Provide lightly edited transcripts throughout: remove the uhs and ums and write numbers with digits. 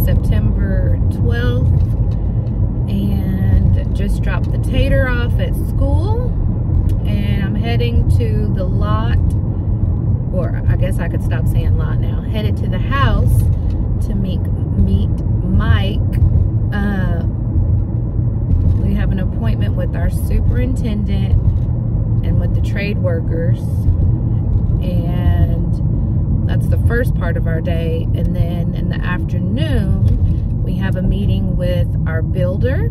September 12th, and just dropped the tater off at school, and I'm heading to the lot, or I guess I could stop saying lot now, headed to the house to meet Mike. We have an appointment with our superintendent and with the trade workers, and that's the first part of our day. And then in the afternoon, we have a meeting with our builder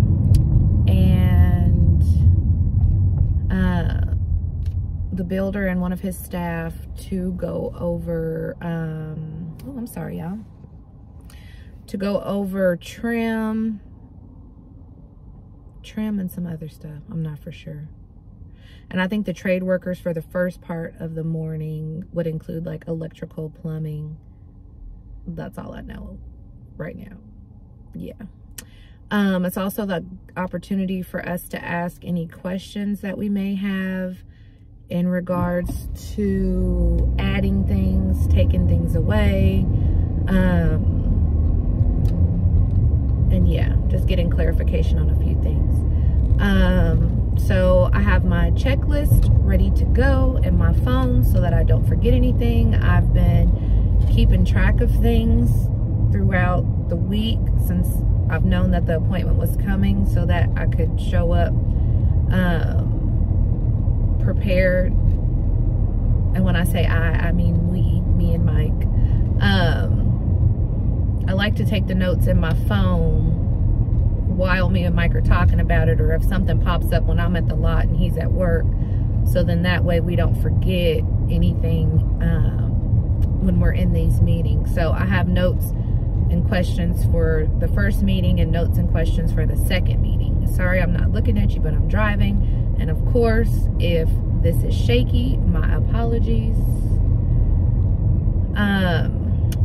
and the builder and one of his staff to go over, oh, I'm sorry, y'all. To go over trim and some other stuff. I'm not for sure. And I think the trade workers for the first part of the morning would include like electrical, plumbing. That's all I know right now. Yeah. It's also the opportunity for us to ask any questions that we may have in regards to adding things, taking things away. And yeah, just getting clarification on a few things. So I have my checklist ready to go in my phone so that I don't forget anything. I've been keeping track of things throughout the week since I've known that the appointment was coming, so that I could show up prepared. And when I say I mean we, me and Mike. I like to take the notes in my phone while me and Mike are talking about it, or if something pops up when I'm at the lot and he's at work. So then that way we don't forget anything when we're in these meetings. So I have notes and questions for the first meeting and notes and questions for the second meeting. Sorry, I'm not looking at you, but I'm driving. And of course, if this is shaky, my apologies.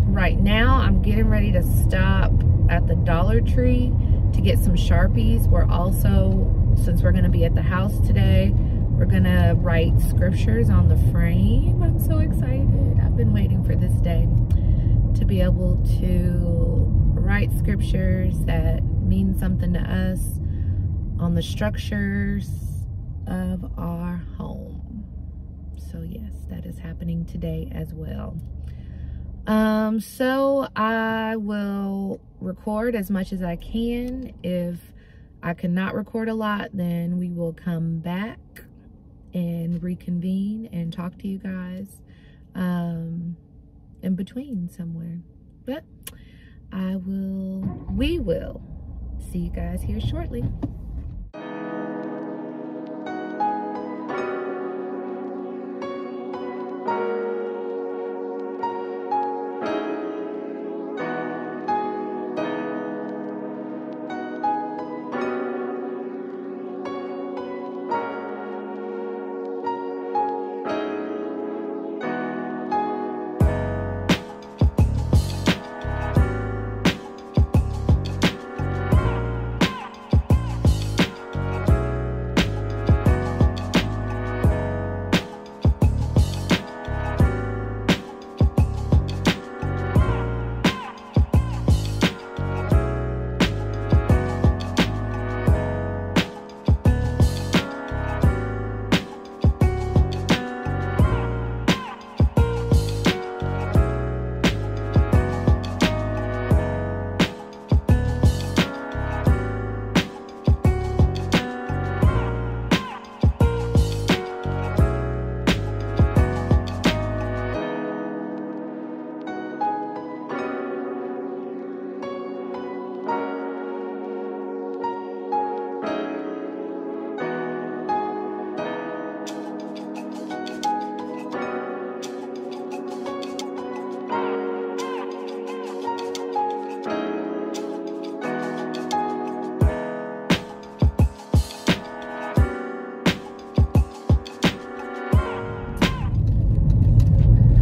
Right now, I'm getting ready to stop at the Dollar Tree to get some Sharpies. We're also, since we're going to be at the house today, we're going to write scriptures on the frame. I'm so excited. I've been waiting for this day to be able to write scriptures that mean something to us on the structures of our home. So yes, that is happening today as well. So I will record as much as I can. If I cannot record a lot, then we will come back and reconvene and talk to you guys in between somewhere. But we will see you guys here shortly.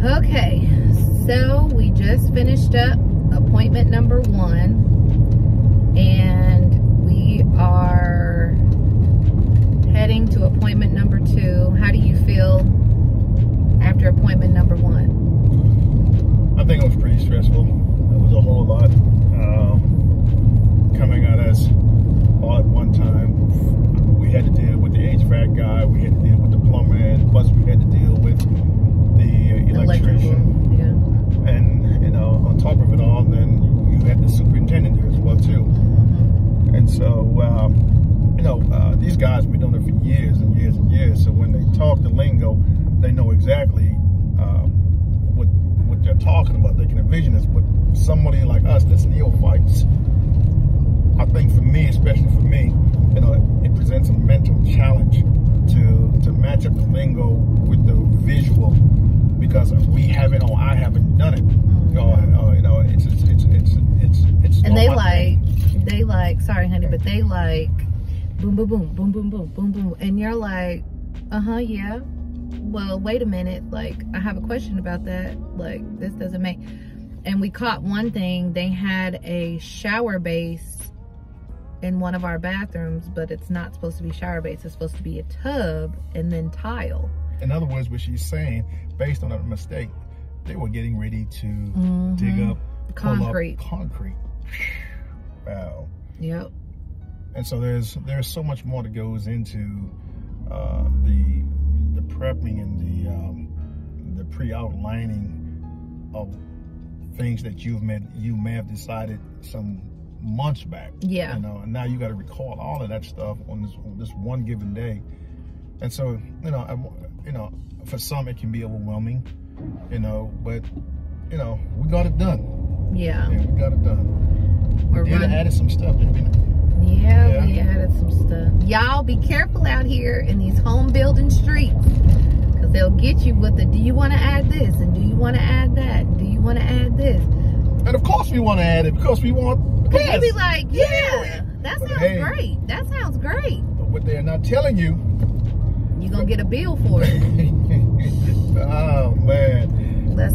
Okay, so we just finished up appointment number 1, and we are heading to appointment number 2. How do you feel after appointment number 1? I think it was pretty stressful. It was a whole lot. these guys have been doing it for years and years and years. So when they talk the lingo, they know exactly what they're talking about. They can envision this. But somebody like us that's neophytes, I think for me, especially for me, it presents a mental challenge to match up the lingo with the visual, because we haven't, or I haven't done it. It's. And they like, sorry, honey, but they like boom, boom, boom, boom, boom, boom, boom, boom, and you're like, yeah. Well, wait a minute. Like, I have a question about that. Like, this doesn't make. And we caught one thing. They had a shower base in one of our bathrooms, but it's not supposed to be shower base. It's supposed to be a tub and then tile. In other words, what she's saying, based on a mistake, they were getting ready to dig up concrete. Concrete. Wow. Yep. And so there's so much more that goes into the prepping and the pre-outlining of things that you may have decided some months back. Yeah. And now you got to recall all of that stuff on this one given day. And so, for some it can be overwhelming, but we got it done. Yeah. Yeah, we got it done. We added some stuff, didn't we? Yeah, we added some stuff. Y'all be careful out here in these home building streets, because they'll get you with the, do you want to add this? And do you want to add that? And do you want to add this? And of course we want to add it, because we want. Because you be like, yeah, that sounds great. That sounds great. But what they're not telling you, you're going to get a bill for it. Oh, man. That's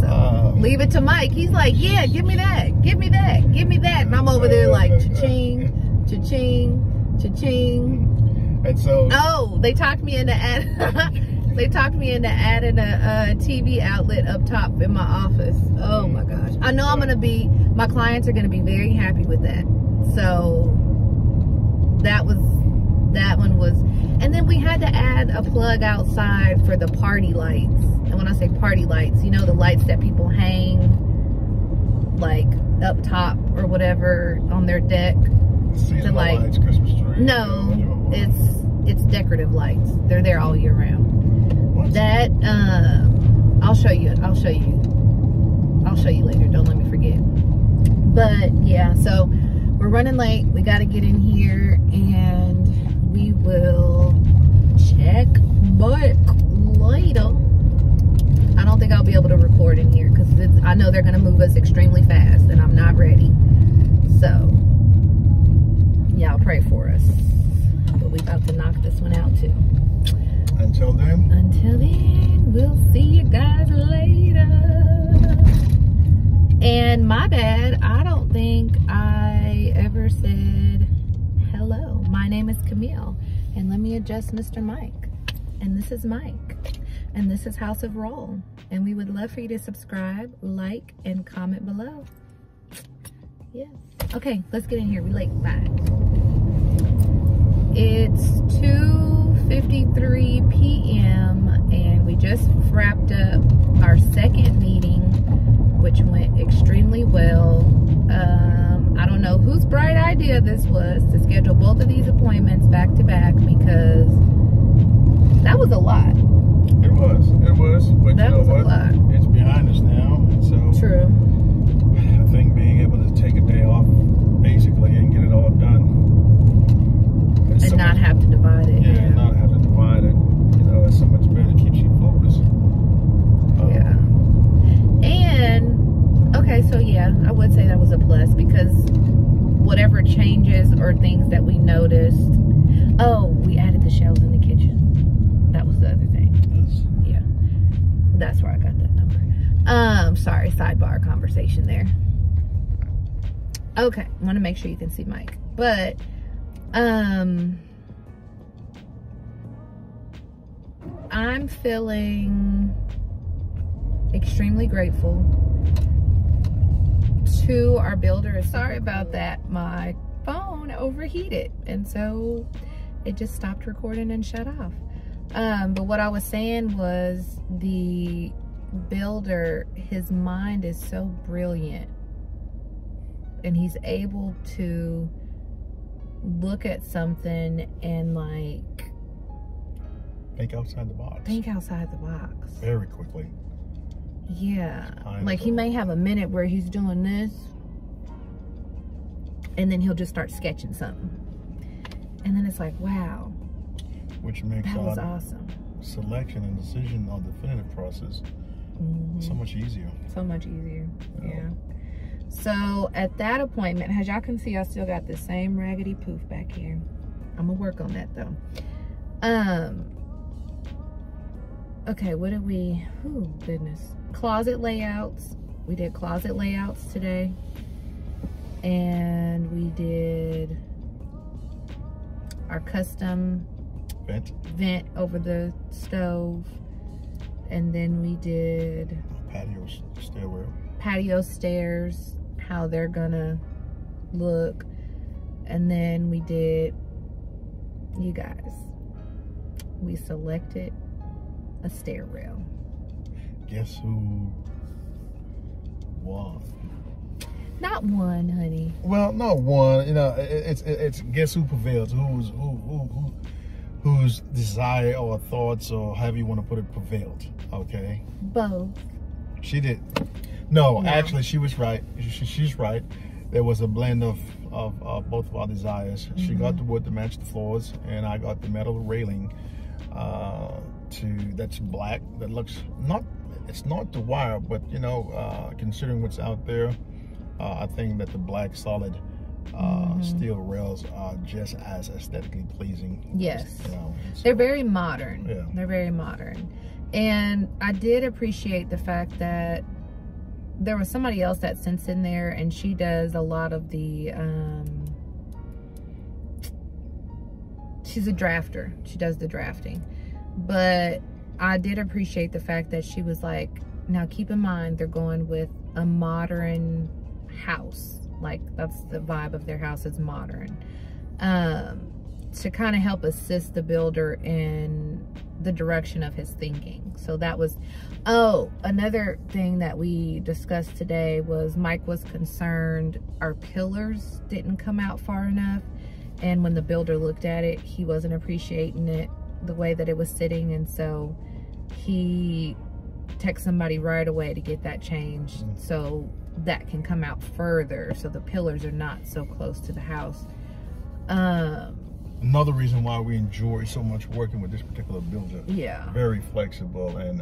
leave it to Mike. He's like, yeah, give me that. Give me that. Give me that. And I'm over there like, cha-ching, cha-ching, cha-ching. And so. Oh, they talked me into they talked me into adding a TV outlet up top in my office. Oh my gosh. I know my clients are going to be very happy with that. So that one was, and then we had to add a plug outside for the party lights. And when I say party lights, the lights that people hang like up top or whatever on their deck. Seasonal lights, Christmas tree. No, it's decorative lights. They're there all year round. What? That I'll show you later. Don't let me forget. But yeah, so we're running late. We got to get in here and we will check back later. I don't think I'll be able to record in here because I know they're going to move us extremely fast and I'm not ready. So y'all pray for us. But we about to knock this one out too. Until then, we'll see you guys later. And my bad, I don't think I ever said hello. My name is Camille, and let me adjust Mr. Mike. And this is Mike, and this is House of Roll. And we would love for you to subscribe, like, and comment below. Yes. Okay, let's get in here. We're late. Bye. It's 2:53 p.m. and we just wrapped up our second meeting, which went extremely well. I don't know whose bright idea this was to schedule both of these appointments back to back, because that was a lot. It was, but that was a lot. It's behind us now, and so true. I think being able to take a day off, basically, and get it all done. And not have to divide it. Yeah, not have to divide it. It's so much better. It keeps you focused. Yeah. And, okay, so yeah, I would say that was a plus, because whatever changes or things that we noticed. Oh, we added the shelves in the kitchen. That was the other thing. Yes. Yeah. That's where I got that number. Sorry, sidebar conversation there. Okay, I want to make sure you can see Mike. But, I'm feeling extremely grateful to our builder. Sorry about that. My phone overheated, and so it just stopped recording and shut off. But what I was saying was, the builder, his mind is so brilliant, and he's able to look at something and like think outside the box. Think outside the box. Very quickly. Yeah. Like he may have a minute where he's doing this and then he'll just start sketching something. And then it's like, wow. Which makes that was awesome. Selection and decision on the definitive process so much easier. So much easier. Yeah. So at that appointment, as y'all can see, I still got the same raggedy poof back here. I'm gonna work on that though. Okay, what did we, oh goodness. Closet layouts. We did closet layouts today. And we did our custom vent over the stove. And then we did patio stairs, how they're gonna look. And then we did, you guys, we selected a stair rail. Guess who won? Not one, honey. Well, not one. You know, it's guess who prevails. Whose desire or thoughts or however you want to put it prevailed. Okay. Both. She did. No, actually, she was right. She's right. There was a blend of both of our desires. She got the wood to match the floors, and I got the metal railing that's black. That looks it's not the wire, but you know, considering what's out there, I think that the black solid steel rails are just as aesthetically pleasing. Yes. You know, so, they're very modern. Yeah. They're very modern. And I did appreciate the fact that there was somebody else that sits in there and she does a lot of the, she's a drafter. She does the drafting. But I did appreciate the fact that she was like, now keep in mind, they're going with a modern house. Like that's the vibe of their house, is modern. To kind of help assist the builder in the direction of his thinking. So that was, another thing that we discussed today was Mike was concerned our pillars didn't come out far enough. And when the builder looked at it, he wasn't appreciating it the way that it was sitting. And so he texted somebody right away to get that changed so that can come out further, so the pillars are not so close to the house. Another reason why we enjoy so much working with this particular builder. Yeah. Very flexible, and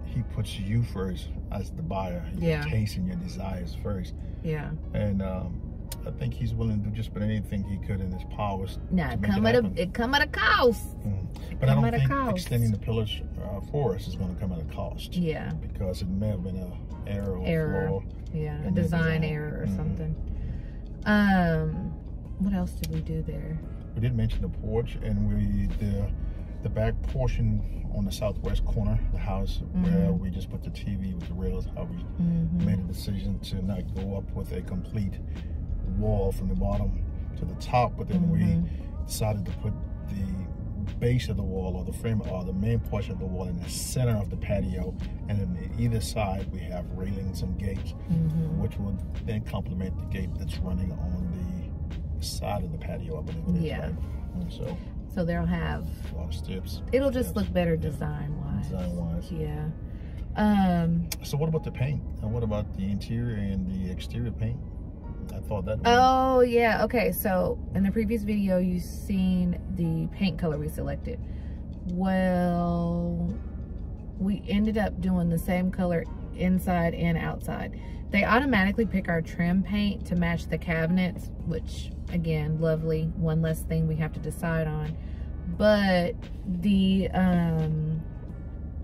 he puts you first as the buyer. Your taste and your desires first. Yeah. And I think he's willing to do just about anything he could in his powers. Now it come at a cost. But I don't think extending the pillars for us is going to come at a cost. Yeah. Because it may have been an error or flaw. Yeah, a design error or something. What else did we do there? We did mention the porch, and the back portion on the southwest corner of the house where we just put the TV with the rails, how we made a decision to not go up with a complete wall from the bottom to the top, but then we decided to put the base of the wall, or the frame, or the main portion of the wall, in the center of the patio, and then either side we have railings and gates, which will then complement the gate that's running on the side of the patio, I believe. Yeah. Right? So they'll have a lot of steps. It'll just look better design-wise. Yeah. So what about the paint? And what about the interior and the exterior paint? I thought that. Oh yeah. Okay. So in the previous video, you've seen the paint color we selected. Well, we ended up doing the same color inside and outside. They automatically pick our trim paint to match the cabinets, which again, lovely. One less thing we have to decide on. But the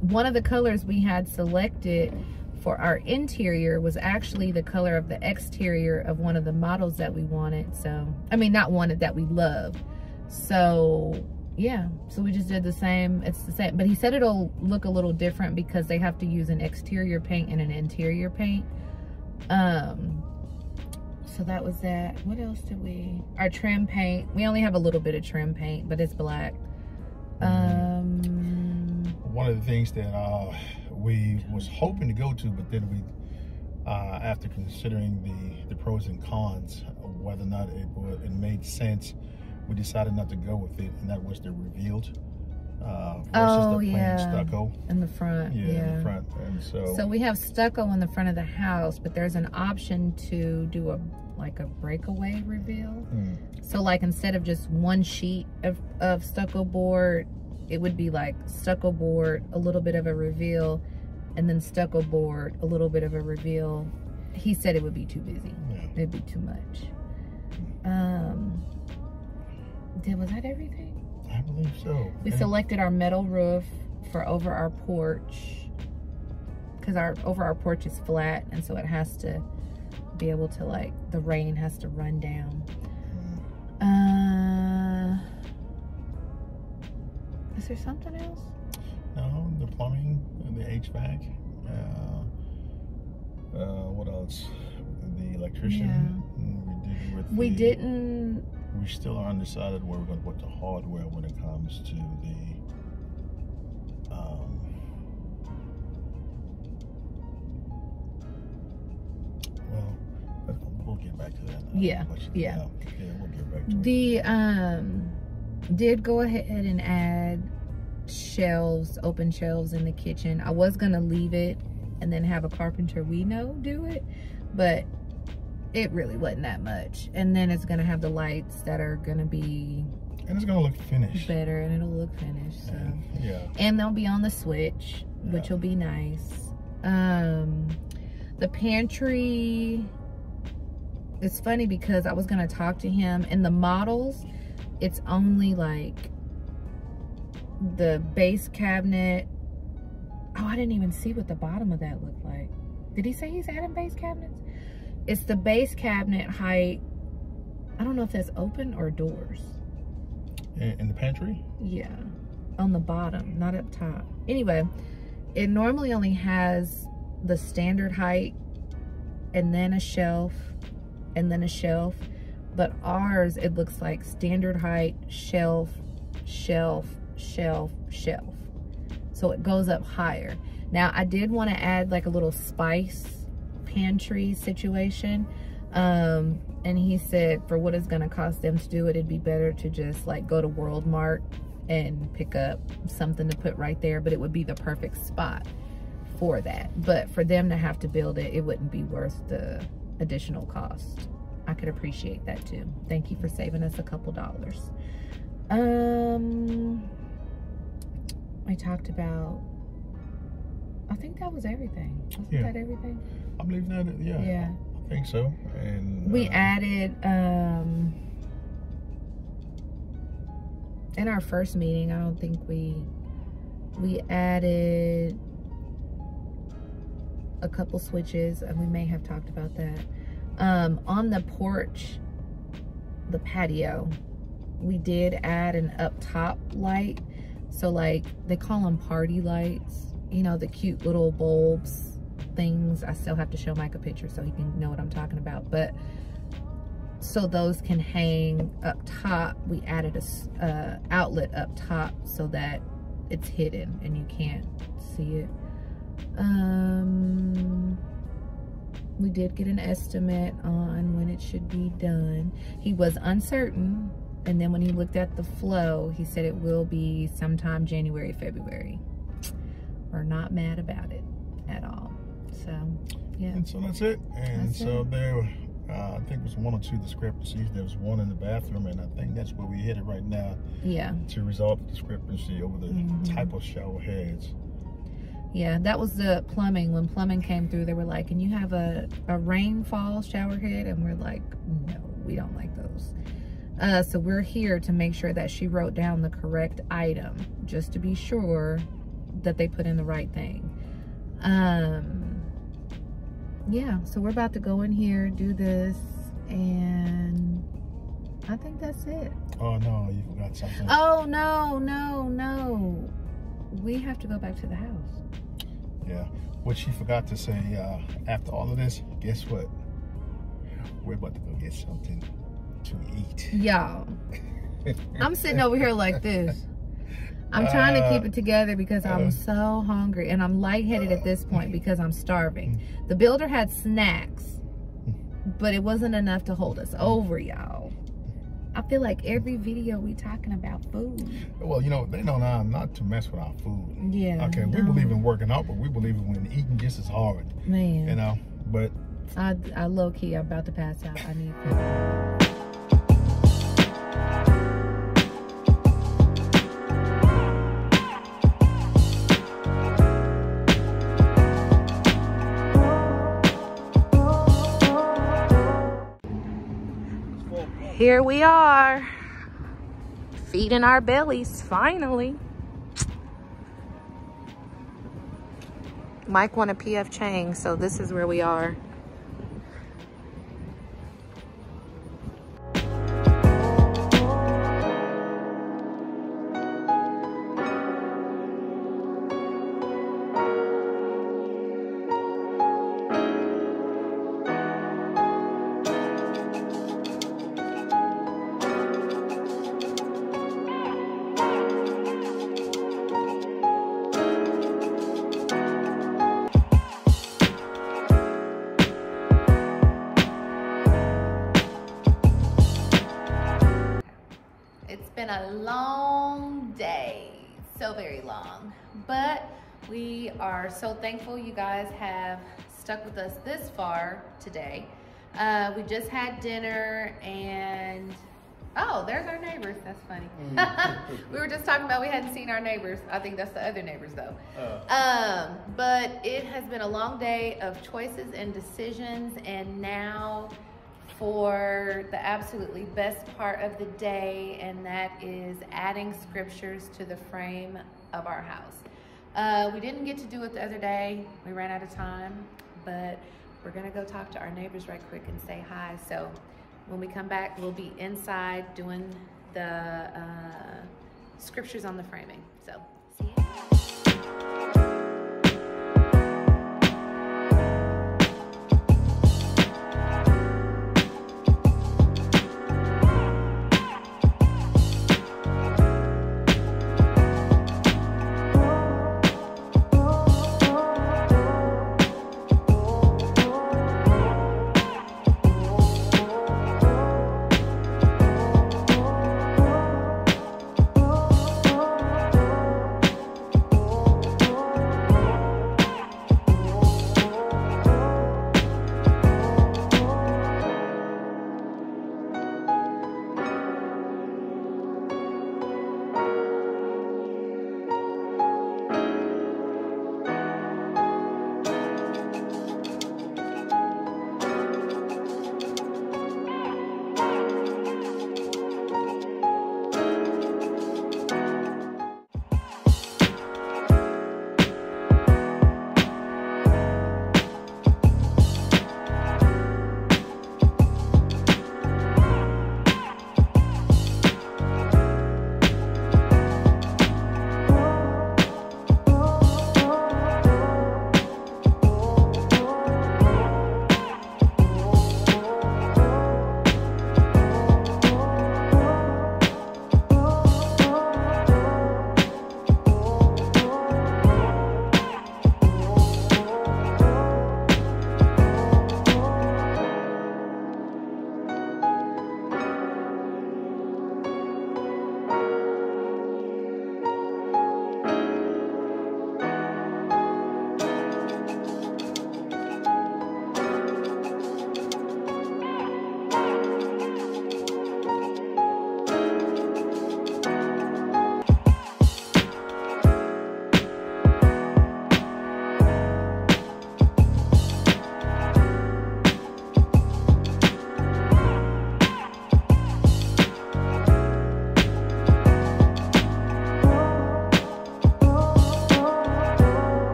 one of the colors we had selected for our interior was actually the color of the exterior of one of the models that we wanted. So, I mean, not wanted, that we love. So yeah, so we just did the same. It's the same, but he said it'll look a little different because they have to use an exterior paint and an interior paint. So that was that. What else did we, our trim paint, we only have a little bit of trim paint, but it's black. One of the things that we was hoping to go to, but then after considering the pros and cons of whether or not it made sense, we decided not to go with it, and that was the revealed versus the plain stucco in the front. in the front. And so we have stucco in the front of the house, but there's an option to do a breakaway reveal. So like instead of just one sheet of stucco board, it would be like stucco board, a little bit of a reveal, and then stucco board, a little bit of a reveal. He said it would be too busy. It'd be too much. Was that everything? I believe so. We selected our metal roof for over our porch, because over our porch is flat, and so it has to be able to, like, the rain has to run down. Is there something else? No, the plumbing and the HVAC. What else? The electrician. We didn't. We still are undecided where we're going to put the hardware when it comes to the we'll get back to that. We'll get back to it. Did go ahead and add shelves, open shelves in the kitchen. I was gonna leave it and then have a carpenter we know do it, but it really wasn't that much. And then it's gonna have the lights that are gonna be, and it's gonna look finished better, and it'll look finished. So and they'll be on the switch, which will be nice. The pantry, it's funny because I was gonna talk to him. In the models, it's only like the base cabinet. Oh, I didn't even see what the bottom of that looked like. Did he say he's adding base cabinets? It's the base cabinet height. I don't know if that's open or doors. In the pantry? Yeah, on the bottom, not up top. Anyway, it normally only has the standard height and then a shelf and then a shelf. But ours, it looks like standard height, shelf, shelf, shelf, shelf. So it goes up higher. Now, I did want to add like a little spice pantry situation. And he said for what it's going to cost them to do it, it'd be better to just like go to World Mart and pick up something to put right there. But it would be the perfect spot for that. But for them to have to build it, it wouldn't be worth the additional cost. I could appreciate that too. Thank you for saving us a couple dollars. I talked about, I think that was everything. Wasn't that everything? I believe that, yeah. I think so. And we added, in our first meeting, I don't think we added a couple switches, and we may have talked about that. On the porch, the patio, we did add an up top light. So like, they call them party lights, you know, the cute little bulbs things. I still have to show Mike a picture so he can know what I'm talking about. But so those can hang up top. We added a outlet up top so that it's hidden and you can't see it. We did get an estimate on when it should be done. He was uncertain, and then when he looked at the flow, he said it will be sometime January, February. We're not mad about it at all. So, yeah. And so that's it. And so there, I think it was one or two discrepancies. There was one in the bathroom, and I think that's where we hit it right now. Yeah. To resolve the discrepancy over the type of shower heads. Yeah, that was the plumbing. When plumbing came through, they were like, "Can you have a rainfall shower head?" And we're like, "No, we don't like those." So we're here to make sure that she wrote down the correct item, just to be sure that they put in the right thing. Yeah, so we're about to go in here, do this, and I think that's it. Oh no, you forgot something. Oh no. We have to go back to the house. Yeah, what she forgot to say, after all of this, guess what? We're about to go get something to eat. Y'all, I'm sitting over here like this. I'm trying to keep it together because I'm so hungry, and I'm lightheaded at this point because I'm starving. The builder had snacks, but it wasn't enough to hold us over, y'all. I feel like every video we talking about food. Well, you know, they know now not to mess with our food. Yeah. Okay, we believe in working out, but we believe in eating just as hard. Man. You know, but I low-key, I'm about to pass out. I need food. Here we are, feeding our bellies, finally. Mike won a PF Chang, so this is where we are. Been a long day, so very long, but we are so thankful you guys have stuck with us this far today. We just had dinner, and oh, there's our neighbors. That's funny. We were just talking about we hadn't seen our neighbors. I think that's the other neighbors though. But it has been a long day of choices and decisions, and now for the absolutely best part of the day, and that is adding scriptures to the frame of our house. We didn't get to do it the other day. We ran out of time, but we're gonna go talk to our neighbors right quick and say hi. So when we come back, we'll be inside doing the scriptures on the framing. So see you.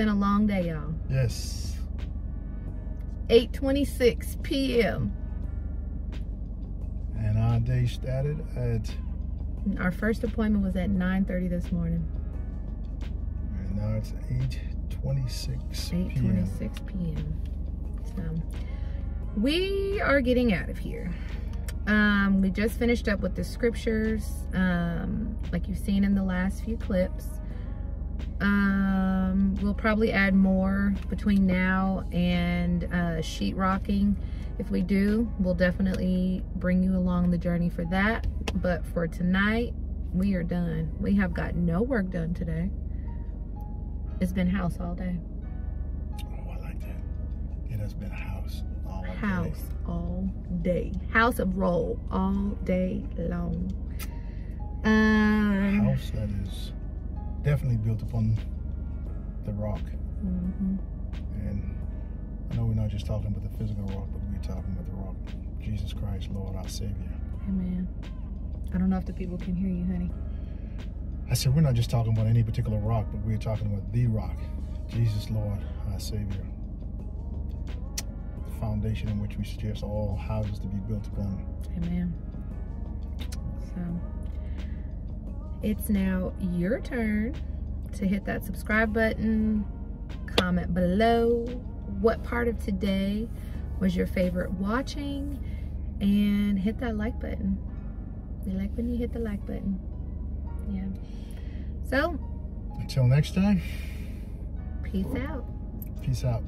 been a long day, y'all. Yes. 8:26 p.m. And our day started at... Our first appointment was at 9:30 this morning. And now it's 8:26 p.m. 8:26 p.m. So, we are getting out of here. We just finished up with the scriptures, like you've seen in the last few clips. We'll probably add more between now and sheetrocking. If we do, we'll definitely bring you along the journey for that. But for tonight, we are done. We have got no work done today. It's been house all day. Oh, I like that. It has been house all day. House all day. House of roll all day long. House that is definitely built upon the rock. Mm-hmm. And I know we're not just talking about the physical rock, but we're talking about the rock, Jesus Christ, Lord, our Savior. Amen. I don't know if the people can hear you, honey. I said we're not just talking about any particular rock, but we're talking about the rock, Jesus, Lord, our Savior. The foundation in which we suggest all houses to be built upon. Amen. So, it's now your turn to hit that subscribe button, comment below what part of today was your favorite watching, and hit that like button. You like when you hit the like button. Yeah. So, until next time, peace out. Peace out.